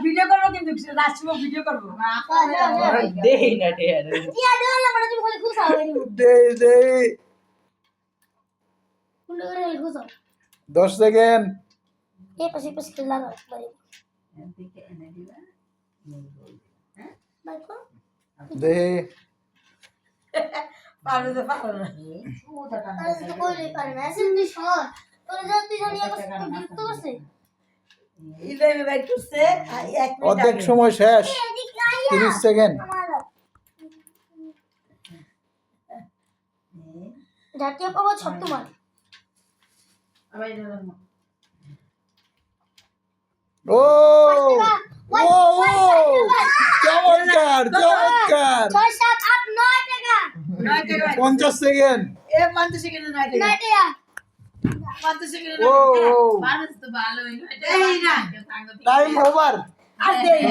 video করবো কিন্তু রাজশিব video করবো দেই না টেয়ার ইয়া দেও না মানে তুমি খালি খুশা হইনি দে কোন করে খুশা 10 সেকেন্ড এই পাশে পাশে খেলা বাড়ি এদিকে এনে দিবা বাইকো দে পারবে তো পারবে না আরে তো কইলে পারে না এসে তুই সর তোর যদি জানি একটা বিরক্ত করছে ইভেন্ট বাইট করছে 1 মিনিট অর্ধেক সময় শেষ 30 সেকেন্ড জাতীয় পর্বত সব তোমার আবার এটা রাখো ও চমৎকার 6 7 8 9 টাকা 9 টাকা 50 সেকেন্ড এ 50 সেকেন্ডে 9 টাকা 9 টাকা 50 সেকেন্ডে ও 9 টাকা মানুষ তো ভালোই 9 টাকা এই না টাইম ওভার আর দেই